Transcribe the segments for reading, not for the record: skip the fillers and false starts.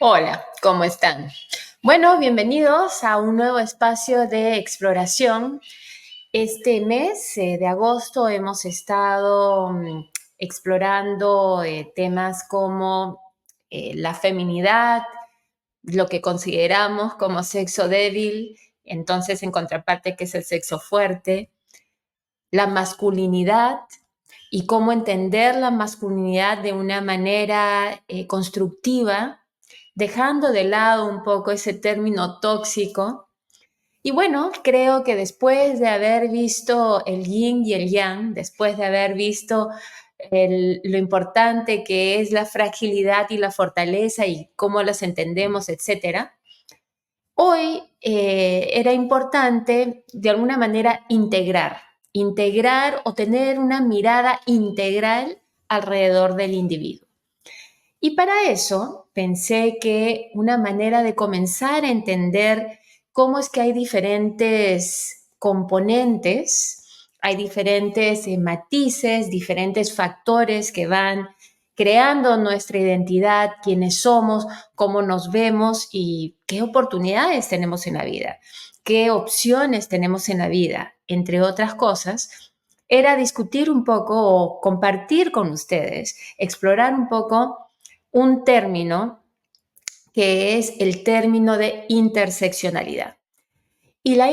Hola, ¿cómo están? Bueno, bienvenidos a un nuevo espacio de exploración. Este mes de agosto hemos estado explorando temas como la feminidad, lo que consideramos como sexo débil, entonces en contraparte que es el sexo fuerte, la masculinidad y cómo entender la masculinidad de una manera constructiva, dejando de lado un poco ese término tóxico. Y bueno, creo que después de haber visto el yin y el yang, después de haber visto lo importante que es la fragilidad y la fortaleza y cómo las entendemos, etcétera, hoy era importante de alguna manera integrar o tener una mirada integral alrededor del individuo. Y para eso pensé que una manera de comenzar a entender cómo es que hay diferentes componentes, hay diferentes matices, diferentes factores que van creando nuestra identidad, quiénes somos, cómo nos vemos y qué oportunidades tenemos en la vida, qué opciones tenemos en la vida, entre otras cosas, era discutir un poco o compartir con ustedes, explorar un poco un término que es el término de interseccionalidad. Y la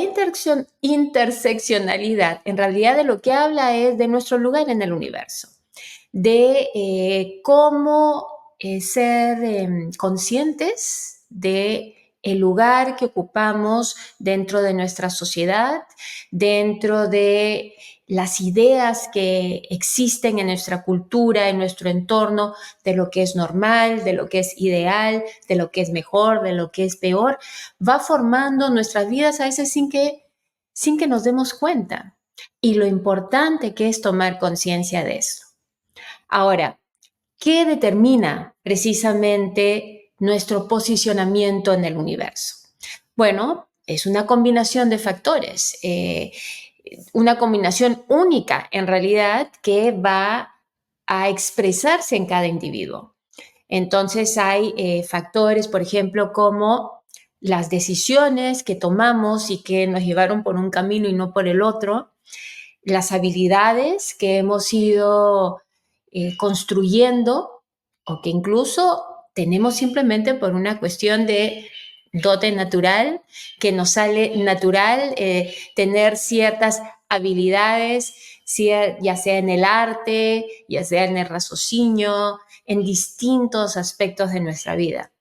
interseccionalidad en realidad de lo que habla es de nuestro lugar en el universo, de cómo ser conscientes de el lugar que ocupamos dentro de nuestra sociedad, dentro de las ideas que existen en nuestra cultura, en nuestro entorno, de lo que es normal, de lo que es ideal, de lo que es mejor, de lo que es peor, va formando nuestras vidas a veces sin que nos demos cuenta. Y lo importante que es tomar conciencia de eso. Ahora, ¿qué determina precisamente nuestro posicionamiento en el universo? Bueno, es una combinación de factores, una combinación única en realidad que va a expresarse en cada individuo. Entonces hay factores, por ejemplo, como las decisiones que tomamos y que nos llevaron por un camino y no por el otro, las habilidades que hemos ido construyendo o que incluso tenemos simplemente por una cuestión de dote natural, que nos sale natural tener ciertas habilidades, ya sea en el arte, ya sea en el raciocinio, en distintos aspectos de nuestra vida.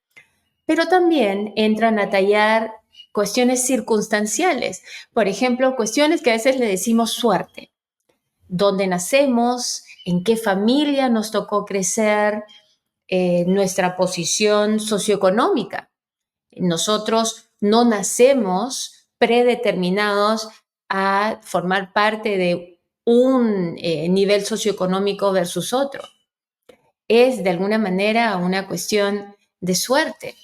Pero también entran a tallar cuestiones circunstanciales, por ejemplo, cuestiones que a veces le decimos suerte, dónde nacemos, en qué familia nos tocó crecer, nuestra posición socioeconómica. Nosotros no nacemos predeterminados a formar parte de un nivel socioeconómico versus otro. Es de alguna manera una cuestión de suerte.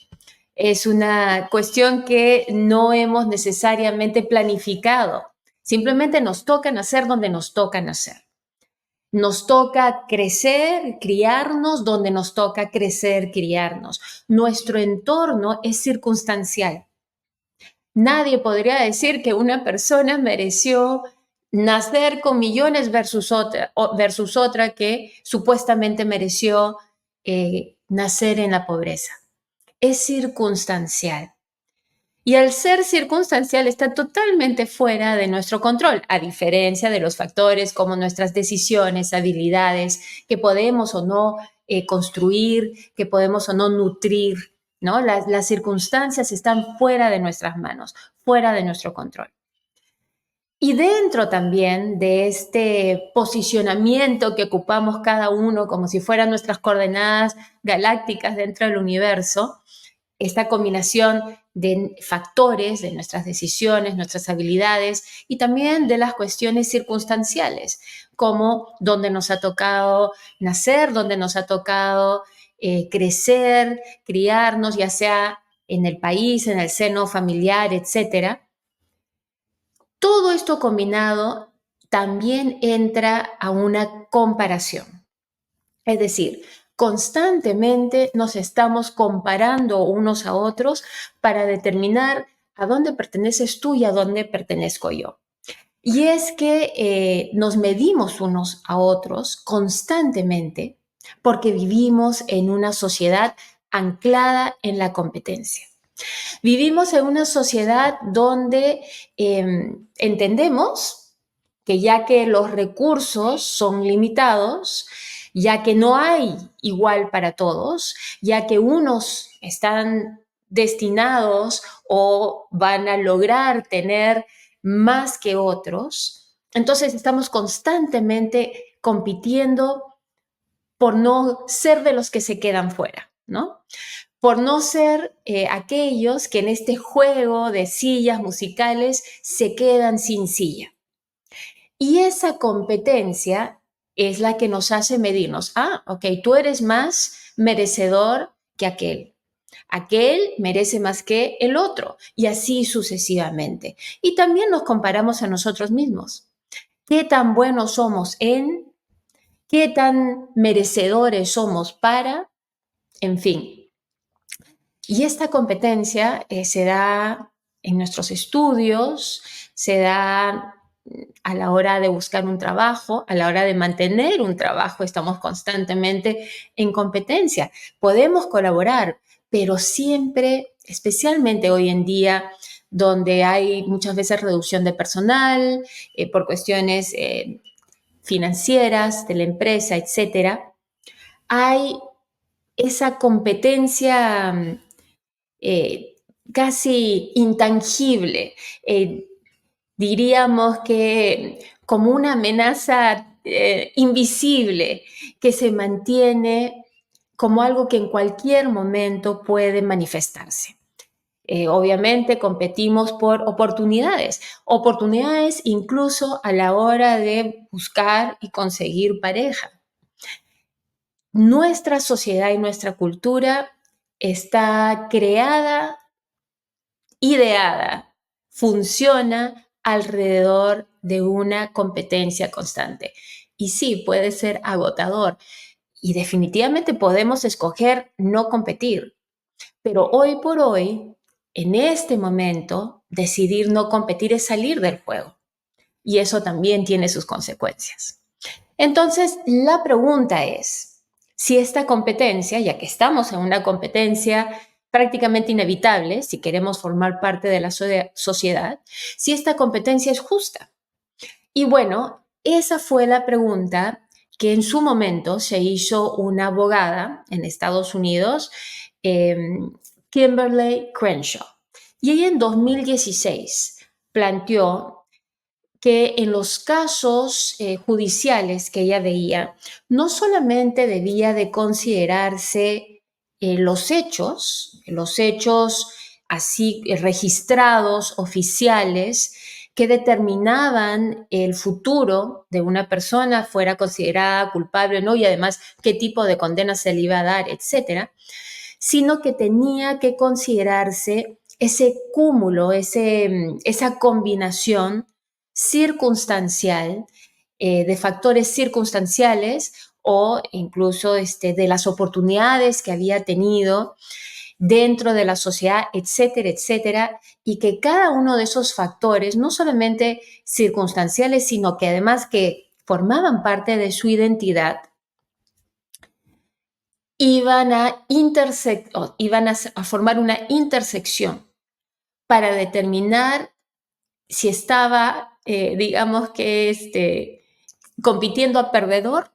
Es una cuestión que no hemos necesariamente planificado. Simplemente nos toca nacer donde nos toca nacer. Nos toca crecer, criarnos donde nos toca crecer, criarnos. Nuestro entorno es circunstancial. Nadie podría decir que una persona mereció nacer con millones versus otra que supuestamente mereció nacer en la pobreza. Es circunstancial. Y al ser circunstancial está totalmente fuera de nuestro control, a diferencia de los factores como nuestras decisiones, habilidades, que podemos o no construir, que podemos o no nutrir, ¿no? Las circunstancias están fuera de nuestras manos, fuera de nuestro control. Y dentro también de este posicionamiento que ocupamos cada uno como si fueran nuestras coordenadas galácticas dentro del universo, esta combinación de factores, de nuestras decisiones, nuestras habilidades y también de las cuestiones circunstanciales, como dónde nos ha tocado nacer, dónde nos ha tocado crecer, criarnos, ya sea en el país, en el seno familiar, etcétera. Todo esto combinado también entra a una comparación. Es decir, constantemente nos estamos comparando unos a otros para determinar a dónde perteneces tú y a dónde pertenezco yo. Y es que nos medimos unos a otros constantemente porque vivimos en una sociedad anclada en la competencia. Vivimos en una sociedad donde entendemos que ya que los recursos son limitados, ya que no hay igual para todos, ya que unos están destinados o van a lograr tener más que otros, entonces estamos constantemente compitiendo por no ser de los que se quedan fuera, ¿no? Por no ser aquellos que en este juego de sillas musicales se quedan sin silla. Y esa competencia es la que nos hace medirnos. Ok, tú eres más merecedor que aquel. Aquel merece más que el otro y así sucesivamente. Y también nos comparamos a nosotros mismos. ¿Qué tan buenos somos en? ¿Qué tan merecedores somos para? En fin. Y esta competencia se da en nuestros estudios, se da a la hora de buscar un trabajo, a la hora de mantener un trabajo, estamos constantemente en competencia. Podemos colaborar, pero siempre, especialmente hoy en día, donde hay muchas veces reducción de personal por cuestiones financieras de la empresa, etcétera, hay esa competencia casi intangible, diríamos que como una amenaza invisible que se mantiene como algo que en cualquier momento puede manifestarse. Obviamente competimos por oportunidades incluso a la hora de buscar y conseguir pareja. Nuestra sociedad y nuestra cultura está creada, ideada, funciona alrededor de una competencia constante. Y sí, puede ser agotador. Y definitivamente podemos escoger no competir. Pero hoy por hoy, en este momento, decidir no competir es salir del juego. Y eso también tiene sus consecuencias. Entonces, la pregunta es, si esta competencia, ya que estamos en una competencia prácticamente inevitable, si queremos formar parte de la sociedad, si esta competencia es justa. Y bueno, esa fue la pregunta que en su momento se hizo una abogada en Estados Unidos, Kimberly Crenshaw. Y ella en 2016 planteó que en los casos judiciales que ella veía, no solamente debía de considerarse los hechos así registrados, oficiales, que determinaban el futuro de una persona, fuera considerada culpable o no, y además qué tipo de condena se le iba a dar, etcétera, sino que tenía que considerarse ese cúmulo, esa combinación circunstancial, de factores circunstanciales o incluso de las oportunidades que había tenido dentro de la sociedad, etcétera, etcétera, y que cada uno de esos factores, no solamente circunstanciales, sino que además que formaban parte de su identidad, iban a formar una intersección para determinar si estaba, digamos que, compitiendo a perdedor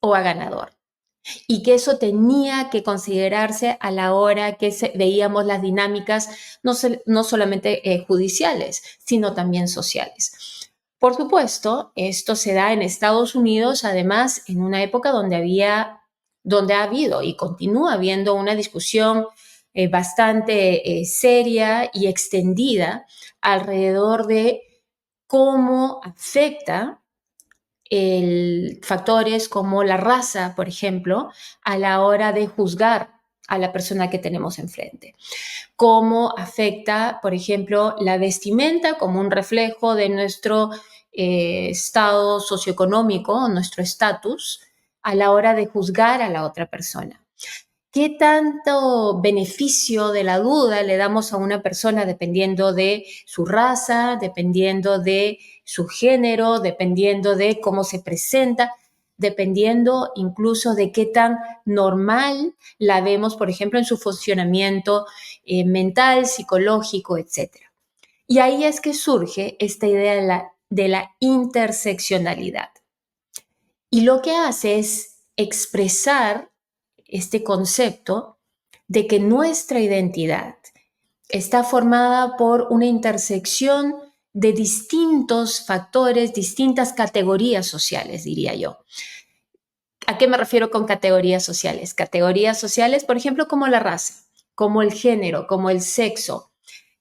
o a ganador. Y que eso tenía que considerarse a la hora que veíamos las dinámicas, no solamente judiciales, sino también sociales. Por supuesto, esto se da en Estados Unidos, además, en una época donde ha habido y continúa habiendo una discusión bastante seria y extendida alrededor de cómo afecta factores como la raza, por ejemplo, a la hora de juzgar a la persona que tenemos enfrente. Cómo afecta, por ejemplo, la vestimenta como un reflejo de nuestro estado socioeconómico, nuestro estatus, a la hora de juzgar a la otra persona. ¿Qué tanto beneficio de la duda le damos a una persona dependiendo de su raza, dependiendo de su género, dependiendo de cómo se presenta, dependiendo incluso de qué tan normal la vemos, por ejemplo, en su funcionamiento mental, psicológico, etcétera? Y ahí es que surge esta idea de la interseccionalidad. Y lo que hace es expresar este concepto de que nuestra identidad está formada por una intersección de distintos factores, distintas categorías sociales, diría yo. ¿A qué me refiero con categorías sociales? Categorías sociales, por ejemplo, como la raza, como el género, como el sexo,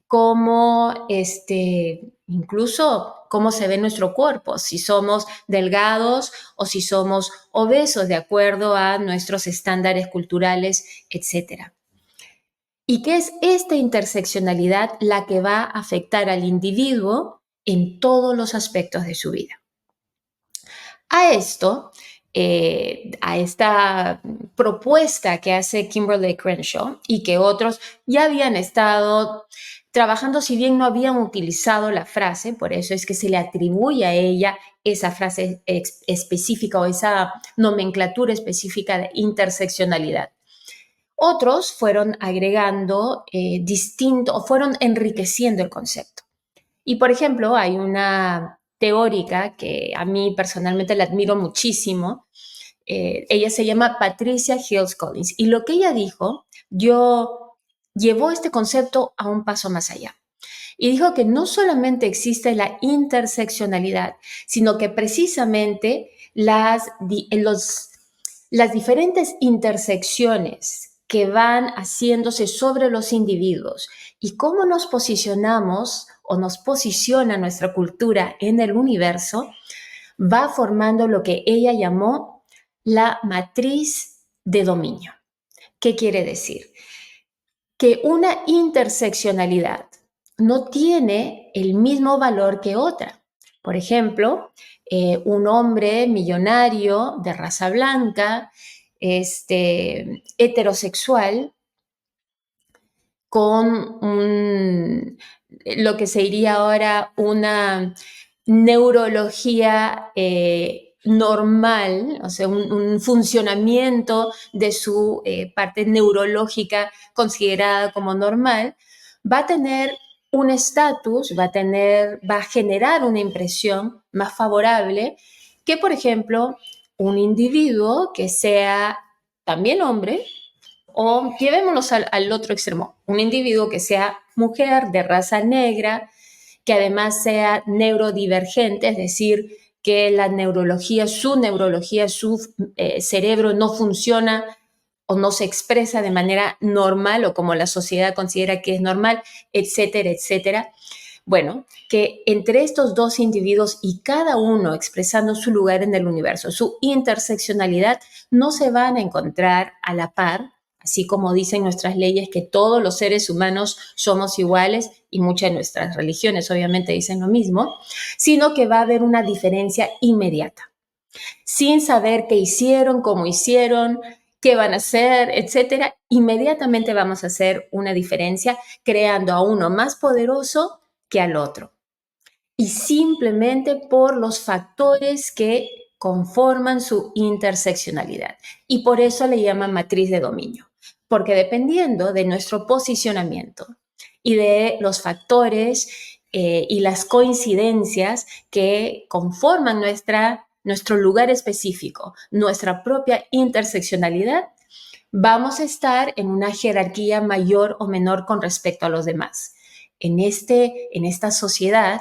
como incluso cómo se ve nuestro cuerpo, si somos delgados o si somos obesos, de acuerdo a nuestros estándares culturales, etc. Y que es esta interseccionalidad la que va a afectar al individuo en todos los aspectos de su vida. A esto, a esta propuesta que hace Kimberlé Crenshaw y que otros ya habían estado trabajando, si bien no habían utilizado la frase, por eso es que se le atribuye a ella esa frase específica o esa nomenclatura específica de interseccionalidad. Otros fueron agregando o fueron enriqueciendo el concepto. Y, por ejemplo, hay una teórica que a mí personalmente la admiro muchísimo. Ella se llama Patricia Hill Collins. Y lo que ella dijo, llevó este concepto a un paso más allá. Y dijo que no solamente existe la interseccionalidad, sino que precisamente las diferentes intersecciones que van haciéndose sobre los individuos y cómo nos posicionamos o nos posiciona nuestra cultura en el universo, va formando lo que ella llamó la matriz de dominio. ¿Qué quiere decir? Que una interseccionalidad no tiene el mismo valor que otra. Por ejemplo, un hombre millonario de raza blanca, heterosexual, con lo que se diría ahora una neurología normal, o sea, un funcionamiento de su parte neurológica considerada como normal, va a tener un estatus, va a generar una impresión más favorable que, por ejemplo, un individuo que sea también hombre, o llevémonos al otro extremo, un individuo que sea mujer de raza negra, que además sea neurodivergente, es decir, que su neurología, su cerebro no funciona o no se expresa de manera normal o como la sociedad considera que es normal, etcétera, etcétera. Bueno, que entre estos dos individuos y cada uno expresando su lugar en el universo, su interseccionalidad, no se van a encontrar a la par, así como dicen nuestras leyes que todos los seres humanos somos iguales y muchas de nuestras religiones obviamente dicen lo mismo, sino que va a haber una diferencia inmediata, sin saber qué hicieron, cómo hicieron, qué van a hacer, etcétera. Inmediatamente vamos a hacer una diferencia creando a uno más poderoso que al otro. Y simplemente por los factores que conforman su interseccionalidad. Y por eso le llaman matriz de dominio, porque dependiendo de nuestro posicionamiento y de los factores y las coincidencias que conforman nuestro lugar específico, nuestra propia interseccionalidad, vamos a estar en una jerarquía mayor o menor con respecto a los demás. En esta sociedad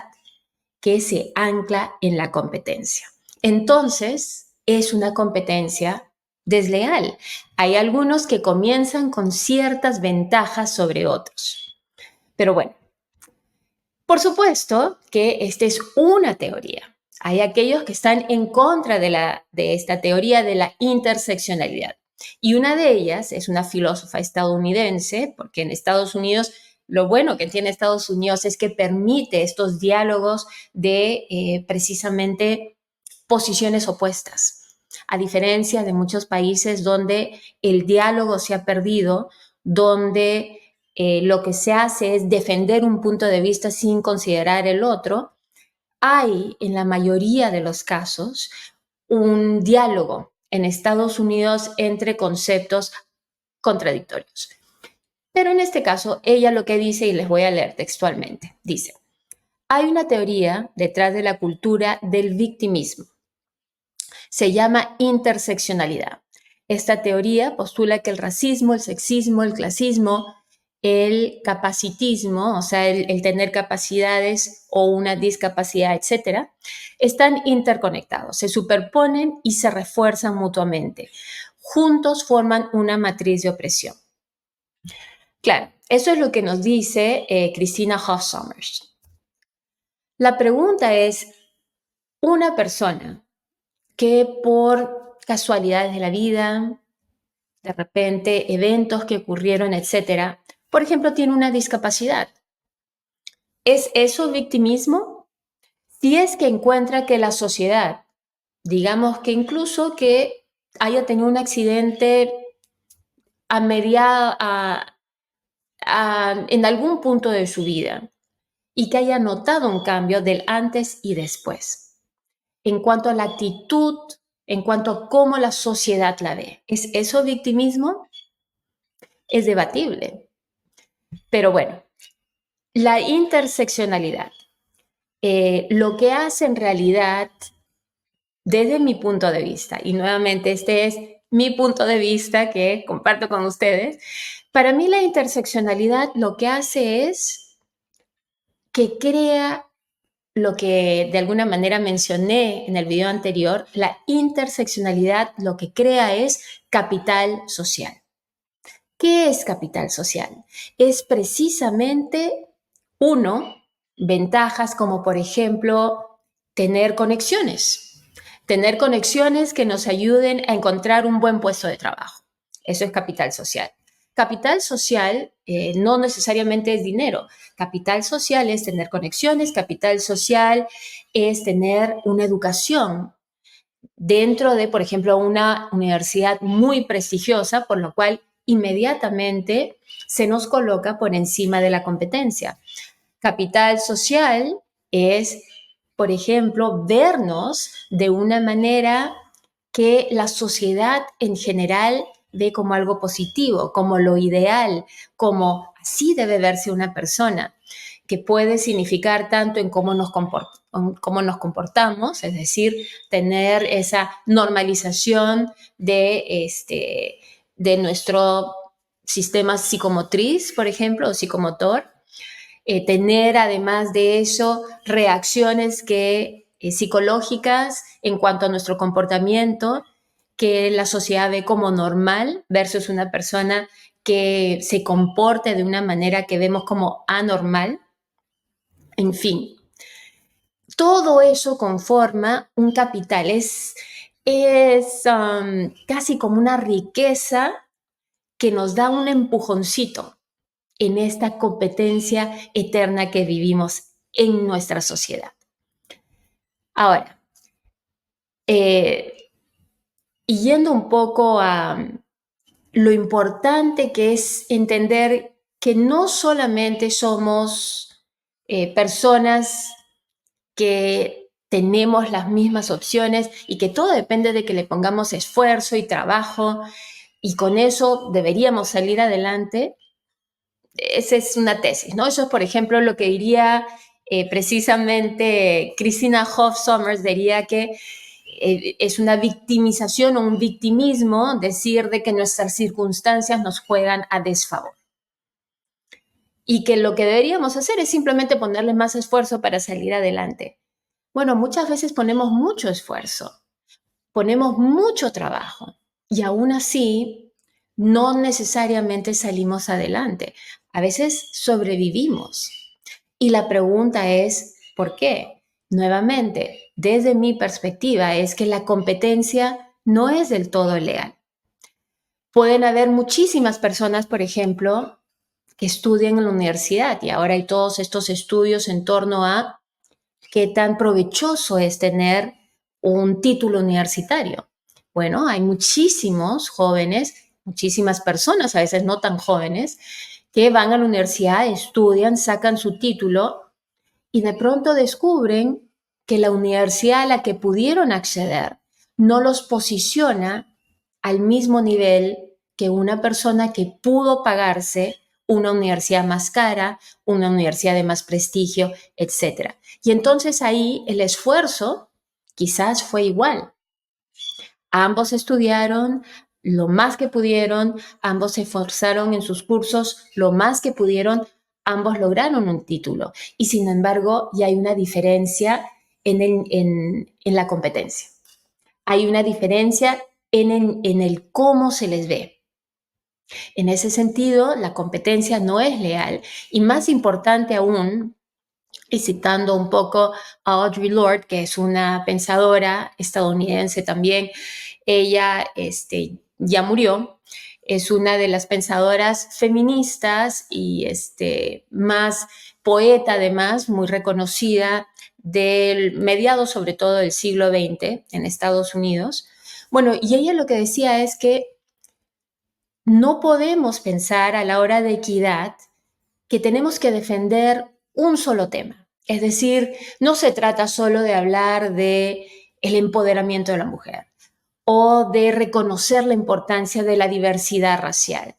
que se ancla en la competencia. Entonces, es una competencia desleal. Hay algunos que comienzan con ciertas ventajas sobre otros. Pero bueno, por supuesto que esta es una teoría. Hay aquellos que están en contra de esta teoría de la interseccionalidad. Y una de ellas es una filósofa estadounidense, porque en Estados Unidos, lo bueno que tiene Estados Unidos es que permite estos diálogos de precisamente posiciones opuestas. a diferencia de muchos países donde el diálogo se ha perdido, donde lo que se hace es defender un punto de vista sin considerar el otro. Hay, en la mayoría de los casos, un diálogo en Estados Unidos entre conceptos contradictorios. Pero en este caso, ella lo que dice, y les voy a leer textualmente, dice: hay una teoría detrás de la cultura del victimismo. Se llama interseccionalidad. Esta teoría postula que el racismo, el sexismo, el clasismo, el capacitismo, o sea, el tener capacidades o una discapacidad, etcétera, están interconectados, se superponen y se refuerzan mutuamente. Juntos forman una matriz de opresión. Claro, eso es lo que nos dice Christina Hoff Sommers. La pregunta es, una persona que por casualidades de la vida, de repente eventos que ocurrieron, etcétera, por ejemplo, tiene una discapacidad. ¿Es eso victimismo? Si es que encuentra que la sociedad, digamos que incluso que haya tenido un accidente en algún punto de su vida y que haya notado un cambio del antes y después, en cuanto a la actitud, en cuanto a cómo la sociedad la ve. ¿Es eso victimismo? Es debatible. Pero bueno, la interseccionalidad, lo que hace en realidad, desde mi punto de vista, y nuevamente este es mi punto de vista que comparto con ustedes, para mí la interseccionalidad lo que hace es que crea lo que de alguna manera mencioné en el video anterior, la interseccionalidad lo que crea es capital social. ¿Qué es capital social? Es precisamente, uno, ventajas como por ejemplo tener conexiones que nos ayuden a encontrar un buen puesto de trabajo. Eso es capital social. Capital social no necesariamente es dinero. Capital social es tener conexiones, capital social es tener una educación dentro de, por ejemplo, una universidad muy prestigiosa, por lo cual inmediatamente se nos coloca por encima de la competencia. Capital social es, por ejemplo, vernos de una manera que la sociedad en general ve como algo positivo, como lo ideal, como así debe verse una persona, que puede significar tanto en cómo nos comportamos, es decir, tener esa normalización de nuestro sistema psicomotriz, por ejemplo, o psicomotor, tener además de eso reacciones psicológicas en cuanto a nuestro comportamiento que la sociedad ve como normal versus una persona que se comporte de una manera que vemos como anormal. En fin, todo eso conforma un capital, es casi como una riqueza que nos da un empujoncito en esta competencia eterna que vivimos en nuestra sociedad. Ahora, yendo un poco a lo importante que es entender que no solamente somos personas que tenemos las mismas opciones y que todo depende de que le pongamos esfuerzo y trabajo y con eso deberíamos salir adelante. Esa es una tesis, ¿no? Eso es, por ejemplo, lo que diría precisamente Christina Hoff Sommers, diría que es una victimización o un victimismo decir de que nuestras circunstancias nos juegan a desfavor. Y que lo que deberíamos hacer es simplemente ponerle más esfuerzo para salir adelante. Bueno, muchas veces ponemos mucho esfuerzo, ponemos mucho trabajo y aún así no necesariamente salimos adelante. A veces sobrevivimos. Y la pregunta es, ¿por qué? Nuevamente, desde mi perspectiva, es que la competencia no es del todo leal. Pueden haber muchísimas personas, por ejemplo, que estudian en la universidad y ahora hay todos estos estudios en torno a qué tan provechoso es tener un título universitario. Bueno, hay muchísimos jóvenes, muchísimas personas, a veces no tan jóvenes, que van a la universidad, estudian, sacan su título y de pronto descubren que la universidad a la que pudieron acceder no los posiciona al mismo nivel que una persona que pudo pagarse una universidad más cara, una universidad de más prestigio, etc. Y entonces ahí el esfuerzo quizás fue igual. Ambos estudiaron lo más que pudieron, ambos se esforzaron en sus cursos lo más que pudieron, ambos lograron un título. Y sin embargo, ya hay una diferencia en la competencia. Hay una diferencia en el cómo se les ve. En ese sentido, la competencia no es leal. Y más importante aún, y citando un poco a Audre Lorde, que es una pensadora estadounidense también, ella ya murió, es una de las pensadoras feministas y más poeta además, muy reconocida del mediado sobre todo del siglo XX en Estados Unidos. Bueno, y ella lo que decía es que no podemos pensar a la hora de equidad que tenemos que defender un solo tema. Es decir, no se trata solo de hablar de el empoderamiento de la mujer o de reconocer la importancia de la diversidad racial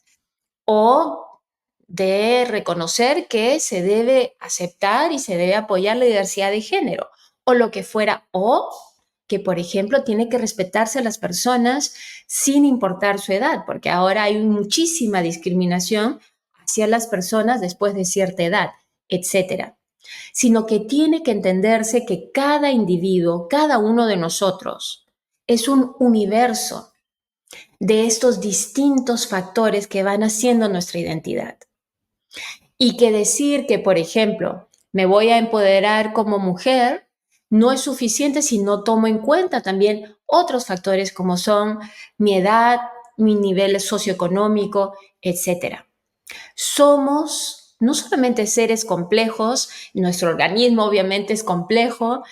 o de reconocer que se debe aceptar y se debe apoyar la diversidad de género o lo que fuera, o que, por ejemplo, tiene que respetarse a las personas sin importar su edad, porque ahora hay muchísima discriminación hacia las personas después de cierta edad, etcétera. Sino que tiene que entenderse que cada individuo, cada uno de nosotros, es un universo de estos distintos factores que van haciendo nuestra identidad. Y que decir que, por ejemplo, me voy a empoderar como mujer no es suficiente si no tomo en cuenta también otros factores como son mi edad, mi nivel socioeconómico, etc. Somos no solamente seres complejos, nuestro organismo obviamente es complejo,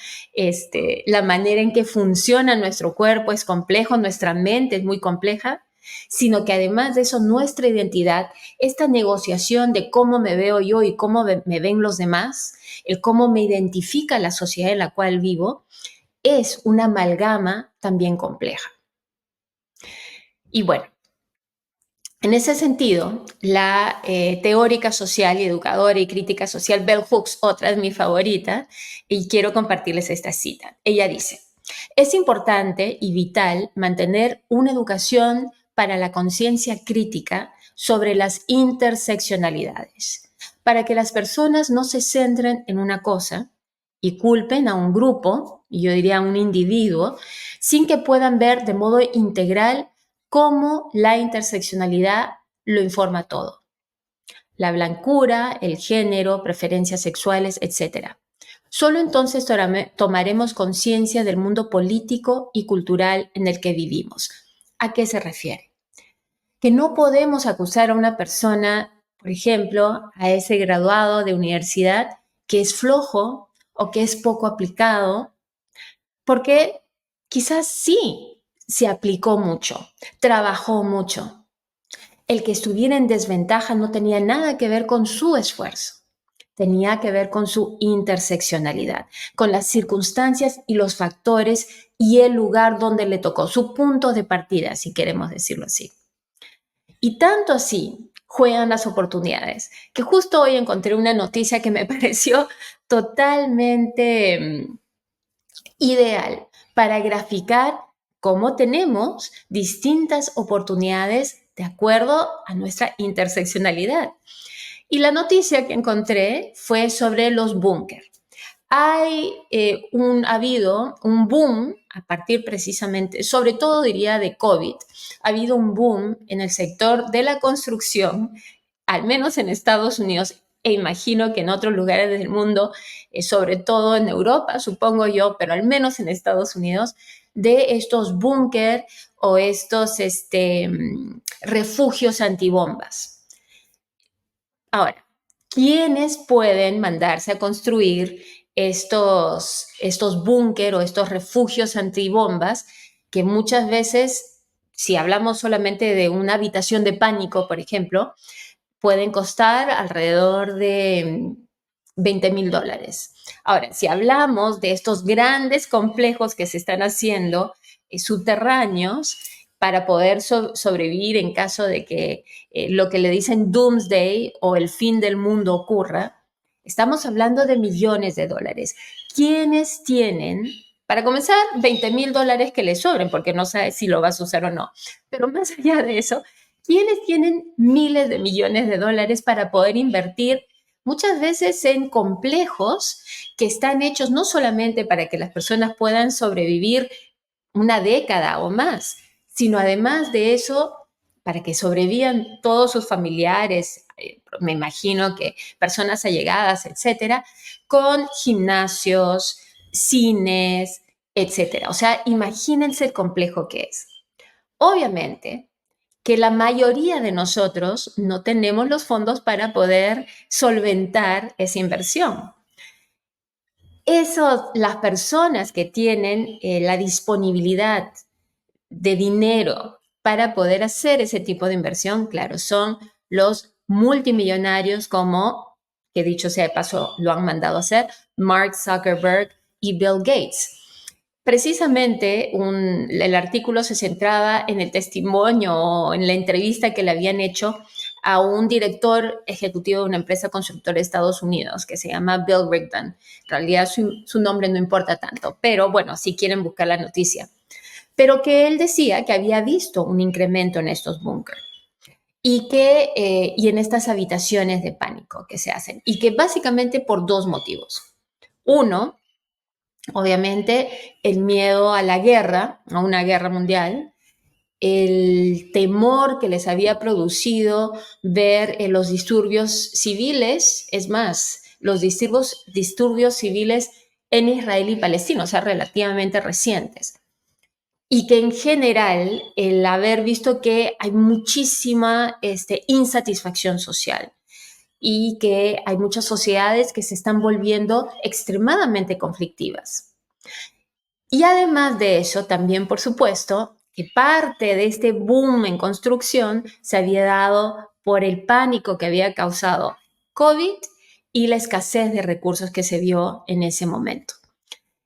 la manera en que funciona nuestro cuerpo es complejo, nuestra mente es muy compleja, sino que además de eso nuestra identidad, esta negociación de cómo me veo yo y cómo me ven los demás, el cómo me identifica la sociedad en la cual vivo, es una amalgama también compleja. Y bueno, en ese sentido, la teórica social y educadora y crítica social Bell Hooks, otra es mi favorita, y quiero compartirles esta cita. Ella dice, es importante y vital mantener una educación para la conciencia crítica sobre las interseccionalidades, para que las personas no se centren en una cosa y culpen a un grupo, y yo diría a un individuo, sin que puedan ver de modo integral cómo la interseccionalidad lo informa todo. La blancura, el género, preferencias sexuales, etc. Solo entonces tomaremos conciencia del mundo político y cultural en el que vivimos. ¿A qué se refiere? Que no podemos acusar a una persona, por ejemplo, a ese graduado de universidad que es flojo o que es poco aplicado, porque quizás sí se aplicó mucho, trabajó mucho. El que estuviera en desventaja no tenía nada que ver con su esfuerzo, tenía que ver con su interseccionalidad, con las circunstancias y los factores y el lugar donde le tocó, su punto de partida, si queremos decirlo así. Y tanto así juegan las oportunidades, que justo hoy encontré una noticia que me pareció totalmente ideal para graficar cómo tenemos distintas oportunidades de acuerdo a nuestra interseccionalidad. Y la noticia que encontré fue sobre los búnker. Ha habido un boom a partir precisamente, sobre todo diría de COVID, ha habido un boom en el sector de la construcción, al menos en Estados Unidos, e imagino que en otros lugares del mundo, sobre todo en Europa, supongo yo, pero al menos en Estados Unidos, de estos búnker o estos refugios antibombas. Ahora, ¿quiénes pueden mandarse a construir estos búnker o estos refugios antibombas? que muchas veces, si hablamos solamente de una habitación de pánico, por ejemplo, pueden costar alrededor de $20,000. Ahora, si hablamos de estos grandes complejos que se están haciendo subterráneos para poder sobrevivir en caso de que lo que le dicen doomsday o el fin del mundo ocurra, estamos hablando de millones de dólares. ¿Quiénes tienen, para comenzar, $20,000 que les sobren, porque no sabes si lo vas a usar o no? Pero más allá de eso, ¿quiénes tienen miles de millones de dólares para poder invertir muchas veces en complejos que están hechos no solamente para que las personas puedan sobrevivir una década o más, sino además de eso, para que sobrevivan todos sus familiares, me imagino que personas allegadas, etcétera, con gimnasios, cines, etcétera? O sea, imagínense el complejo que es. Obviamente que la mayoría de nosotros no tenemos los fondos para poder solventar esa inversión. Las personas que tienen la disponibilidad de dinero para poder hacer ese tipo de inversión, claro, son los multimillonarios como, que dicho sea de paso, lo han mandado a hacer, Mark Zuckerberg y Bill Gates. Precisamente el artículo se centraba en el testimonio, en la entrevista que le habían hecho a un director ejecutivo de una empresa constructora de Estados Unidos que se llama Bill Rigdon. En realidad su nombre no importa tanto, pero bueno, si quieren buscar la noticia. Pero que él decía que había visto un incremento en estos búnkers y en estas habitaciones de pánico que se hacen, y que básicamente por dos motivos. Uno, obviamente, el miedo a la guerra, a una guerra mundial, el temor que les había producido ver los disturbios civiles, es más, los disturbios civiles en Israel y Palestina, o sea, relativamente recientes. Y que en general el haber visto que hay muchísima insatisfacción social y que hay muchas sociedades que se están volviendo extremadamente conflictivas. Y además de eso, también, por supuesto, que parte de este boom en construcción se había dado por el pánico que había causado COVID y la escasez de recursos que se vio en ese momento.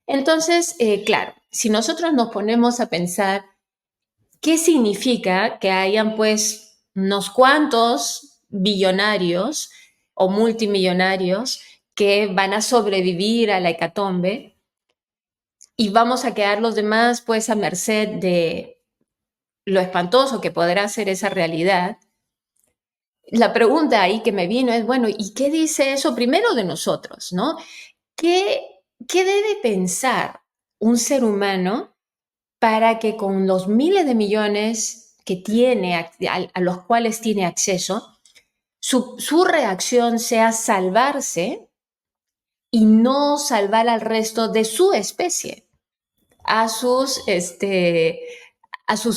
Entonces, claro, si nosotros nos ponemos a pensar qué significa que hayan pues unos cuantos billonarios o multimillonarios que van a sobrevivir a la hecatombe, y vamos a quedar los demás pues a merced de lo espantoso que podrá ser esa realidad. La pregunta ahí que me vino es, bueno, ¿y qué dice eso primero de nosotros, no? ¿Qué debe pensar un ser humano para que con los miles de millones que tiene, a los cuales tiene acceso, su reacción sea salvarse y no salvar al resto de su especie, a sus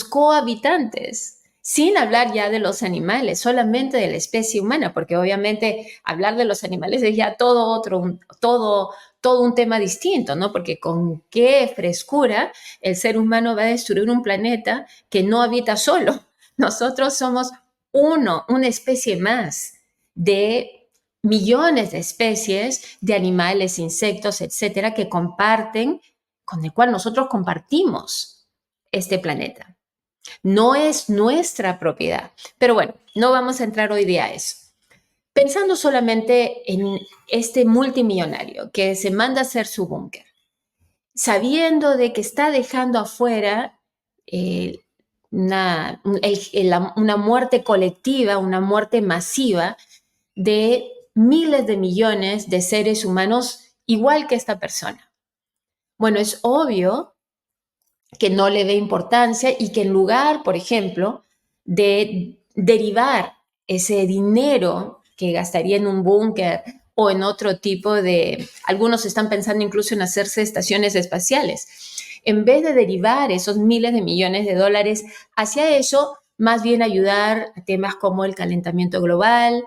cohabitantes, sin hablar ya de los animales, solamente de la especie humana, porque obviamente hablar de los animales es ya todo un tema distinto, ¿no? Porque con qué frescura el ser humano va a destruir un planeta que no habita solo. Nosotros somos una especie más de millones de especies de animales, insectos, etcétera, que comparten, con el cual nosotros compartimos este planeta. No es nuestra propiedad. Pero bueno, no vamos a entrar hoy día a eso. Pensando solamente en este multimillonario que se manda a hacer su búnker, sabiendo de que está dejando afuera una muerte colectiva, una muerte masiva de miles de millones de seres humanos igual que esta persona. Bueno, es obvio que no le dé importancia y que en lugar, por ejemplo, de derivar ese dinero que gastaría en un búnker o en otro tipo algunos están pensando incluso en hacerse estaciones espaciales, en vez de derivar esos miles de millones de dólares hacia eso, más bien ayudar a temas como el calentamiento global,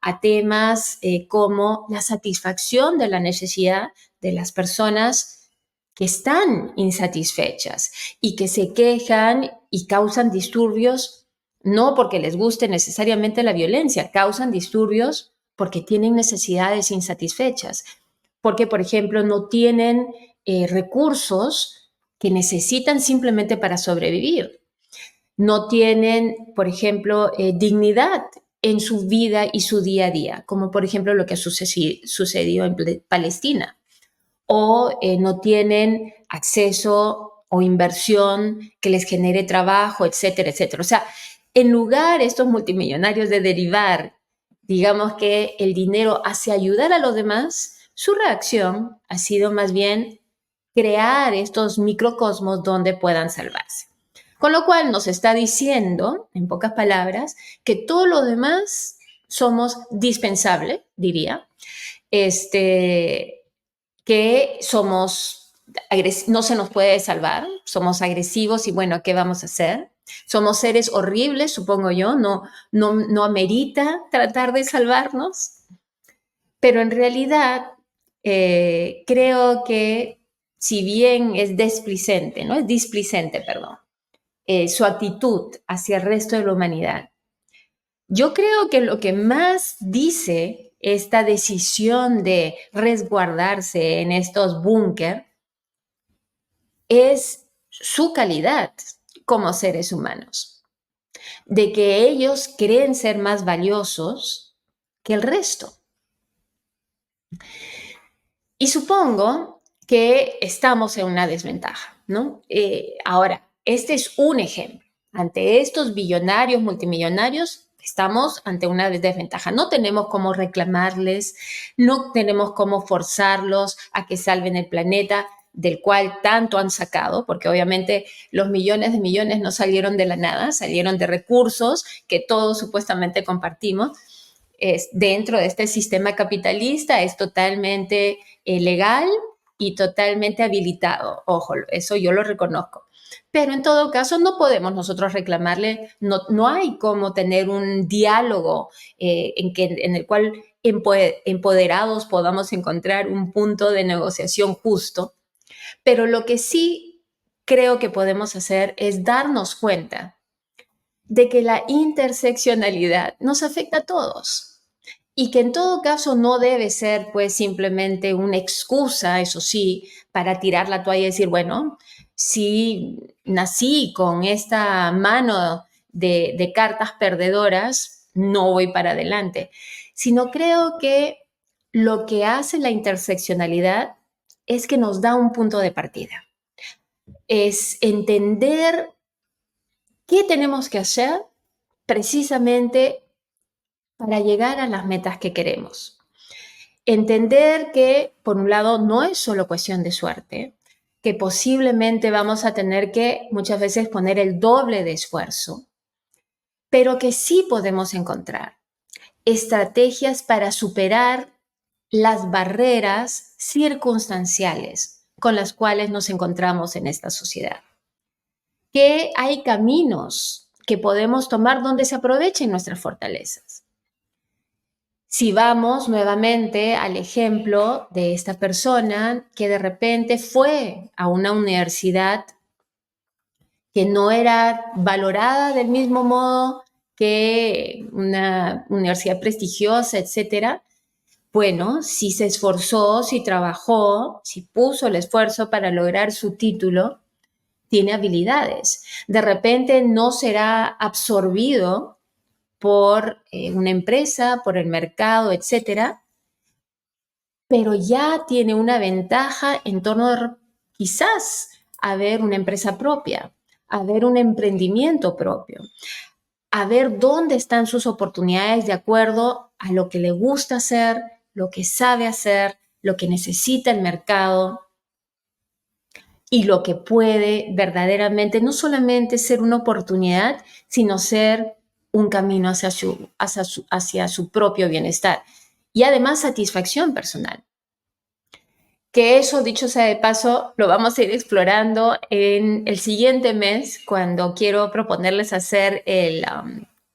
a temas como la satisfacción de la necesidad de las personas que están insatisfechas y que se quejan y causan disturbios, no porque les guste necesariamente la violencia, causan disturbios porque tienen necesidades insatisfechas, porque, por ejemplo, no tienen recursos que necesitan simplemente para sobrevivir. No tienen, por ejemplo, dignidad en su vida y su día a día, como por ejemplo lo que ha sucedido en Palestina, o no tienen acceso o inversión que les genere trabajo, etcétera, etcétera. O sea, en lugar estos multimillonarios de derivar, digamos que el dinero hacia ayudar a los demás, su reacción ha sido más bien crear estos microcosmos donde puedan salvarse. Con lo cual nos está diciendo, en pocas palabras, que todos los demás somos dispensables, diría, que somos, no se nos puede salvar, somos agresivos y bueno, ¿qué vamos a hacer? Somos seres horribles, supongo yo, no amerita tratar de salvarnos, pero en realidad creo que si bien es displicente, ¿no? Es displicente, perdón, su actitud hacia el resto de la humanidad. Yo creo que lo que más dice esta decisión de resguardarse en estos búnker es su calidad como seres humanos, de que ellos creen ser más valiosos que el resto. Y supongo que estamos en una desventaja, ¿no? Ahora, este es un ejemplo. Ante estos billonarios, multimillonarios, estamos ante una desventaja. No tenemos cómo reclamarles, no tenemos cómo forzarlos a que salven el planeta del cual tanto han sacado, porque obviamente los millones de millones no salieron de la nada, salieron de recursos que todos supuestamente compartimos. Dentro de este sistema capitalista es totalmente legal y totalmente habilitado. Ojo, eso yo lo reconozco. Pero en todo caso no podemos nosotros reclamarle, no hay cómo tener un diálogo en el cual empoderados podamos encontrar un punto de negociación justo. Pero lo que sí creo que podemos hacer es darnos cuenta de que la interseccionalidad nos afecta a todos y que en todo caso no debe ser pues simplemente una excusa, eso sí, para tirar la toalla y decir, bueno, si nací con esta mano de cartas perdedoras, no voy para adelante, sino creo que lo que hace la interseccionalidad es que nos da un punto de partida, es entender qué tenemos que hacer precisamente para llegar a las metas que queremos. Entender que, por un lado, no es solo cuestión de suerte, que posiblemente vamos a tener que muchas veces poner el doble de esfuerzo, pero que sí podemos encontrar estrategias para superar las barreras circunstanciales con las cuales nos encontramos en esta sociedad. Que hay caminos que podemos tomar donde se aprovechen nuestras fortalezas. Si vamos nuevamente al ejemplo de esta persona que de repente fue a una universidad que no era valorada del mismo modo que una universidad prestigiosa, etcétera, bueno, si se esforzó, si trabajó, si puso el esfuerzo para lograr su título, tiene habilidades. De repente no será absorbido por una empresa, por el mercado, etcétera, pero ya tiene una ventaja en torno a quizás a ver una empresa propia, a ver un emprendimiento propio, a ver dónde están sus oportunidades de acuerdo a lo que le gusta hacer, lo que sabe hacer, lo que necesita el mercado y lo que puede verdaderamente no solamente ser una oportunidad, sino ser un camino hacia su propio bienestar y además satisfacción personal. Que eso, dicho sea de paso, lo vamos a ir explorando en el siguiente mes cuando quiero proponerles hacer el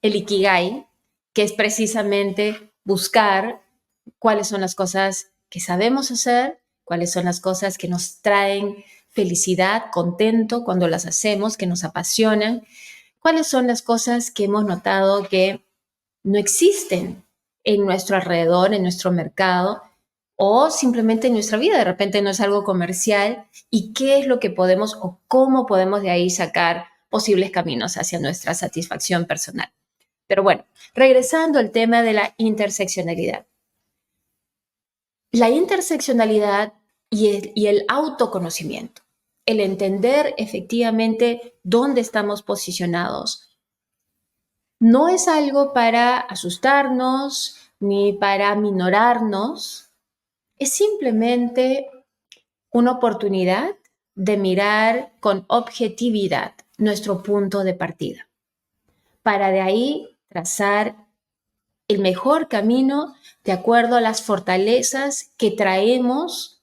Ikigai, que es precisamente buscar cuáles son las cosas que sabemos hacer, cuáles son las cosas que nos traen felicidad, contento cuando las hacemos, que nos apasionan? ¿Cuáles son las cosas que hemos notado que no existen en nuestro alrededor, en nuestro mercado o simplemente en nuestra vida? De repente no es algo comercial. ¿Y qué es lo que podemos o cómo podemos de ahí sacar posibles caminos hacia nuestra satisfacción personal? Pero bueno, regresando al tema de la interseccionalidad. La interseccionalidad y el autoconocimiento, el entender efectivamente dónde estamos posicionados, no es algo para asustarnos ni para minorarnos, es simplemente una oportunidad de mirar con objetividad nuestro punto de partida, para de ahí trazar el mejor camino de acuerdo a las fortalezas que traemos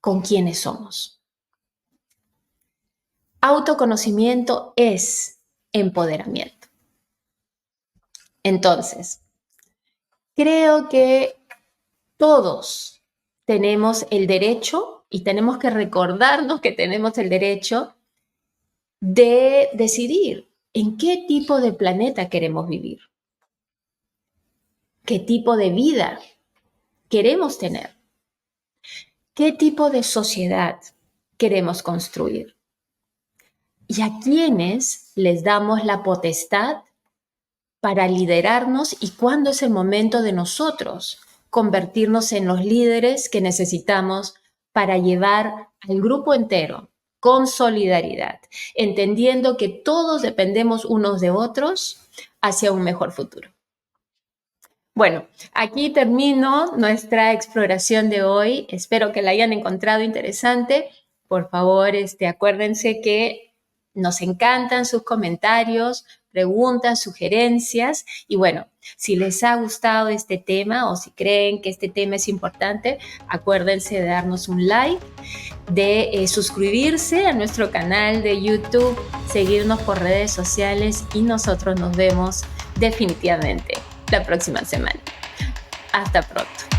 con quienes somos. Autoconocimiento es empoderamiento. Entonces, creo que todos tenemos el derecho y tenemos que recordarnos que tenemos el derecho de decidir en qué tipo de planeta queremos vivir, qué tipo de vida queremos tener, qué tipo de sociedad queremos construir y a quiénes les damos la potestad para liderarnos y cuándo es el momento de nosotros convertirnos en los líderes que necesitamos para llevar al grupo entero con solidaridad, entendiendo que todos dependemos unos de otros hacia un mejor futuro. Bueno, aquí termino nuestra exploración de hoy. Espero que la hayan encontrado interesante. Por favor, acuérdense que nos encantan sus comentarios, preguntas, sugerencias. Y bueno, si les ha gustado este tema o si creen que este tema es importante, acuérdense de darnos un like, de suscribirse a nuestro canal de YouTube, seguirnos por redes sociales y nosotros nos vemos definitivamente la próxima semana. Hasta pronto.